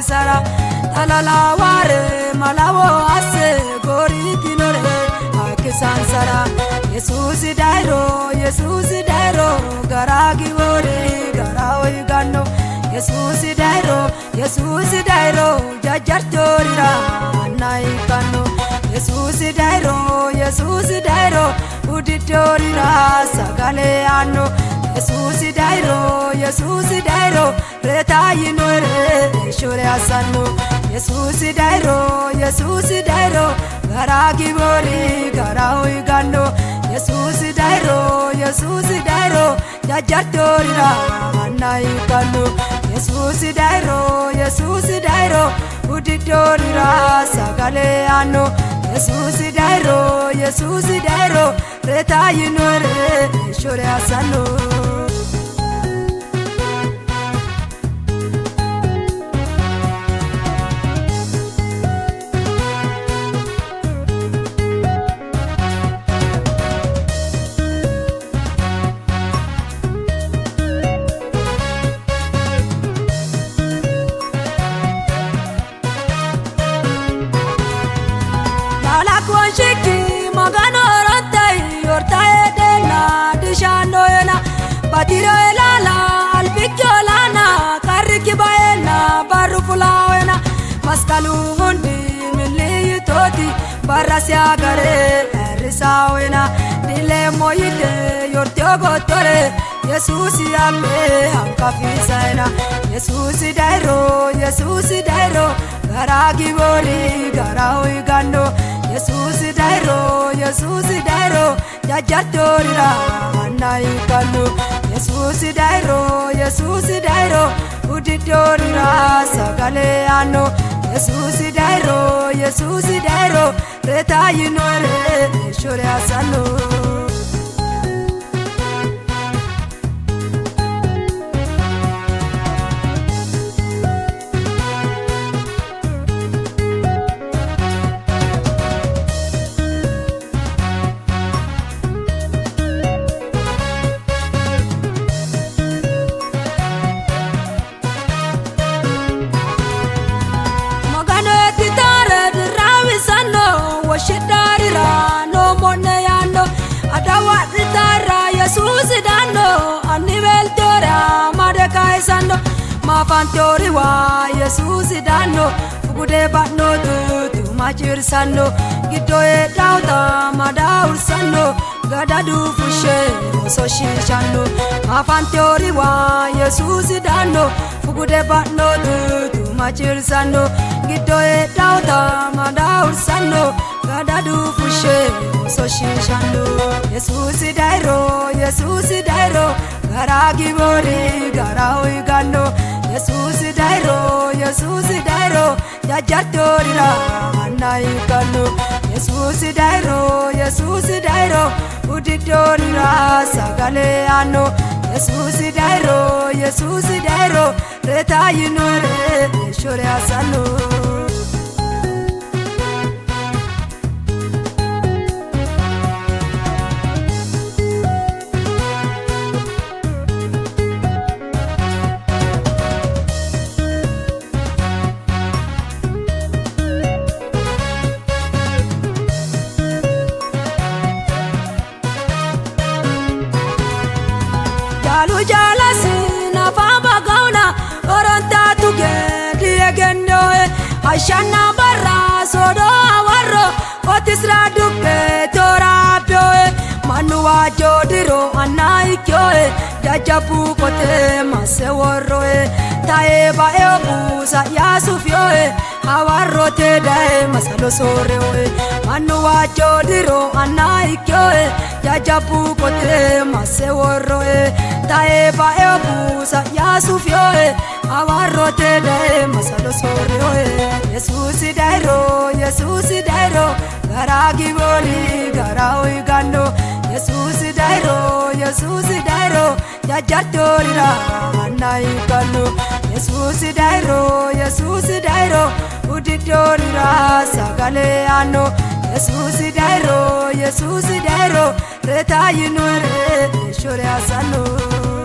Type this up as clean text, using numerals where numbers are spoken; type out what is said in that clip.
sara talala ware malawo asse gori kinore akisan sara Jesus dairo garagi wore garawi ganno Jesus dairo jajartorira nai kanno Jesus dairo uditorira sagale anno Jesus dairo reta yinore shore asanno Jesus dairo garagi wore garawi ganno Jesus dairo jajartorira nai kanno Jesus dairo uditorira sagale anno Jesus dairo reta yinore shore asanno Batiro elala albikyolana kariki baena barufulawena maskalu hundi milli toti barasya gare risawena dile moyide yortyogo tore Jesus yamme hankafisaina Jesus dairo garagi bori garawi gando Jesus dairo jajartorira nai kanno Jesus dairo uditorira sagale anno Jesus dairo reta yinore shore asanno Shidarira no moneyano adawa ritara Jesus dano anivel tora madekai sando mafantori wa Jesus dano fugude batno tu majir sando gidoe dauta madaur sando gadadu fushe so shishano mafantori wa Jesus dano fugude batno tu majir sando gidoe dauta madaur sando gadadu fushe so shishando Jesus dairo garagi bori garawi gando Jesus dairo jajartorira nai kanno Jesus dairo uditorira sagale anno Jesus dairo reta yinore shore asanno Ashana barra sodo awarro otisra dupe tora pioe manuwa jodiro anai kyoe jajabu kote maseworoe taeba eobusa yasufioe awarro te dae masalo soreoe manuwa jodiro anai kyoe jajabu kote maseworoe taeba eobusa yasufioe awarro te dae masalo soreoe Jesus dairo garagi bori garawi gando Jesus dairo jajartorira nai kanno Jesus dairo uditorira sagale anno Jesus dairo reta yinore shore asanno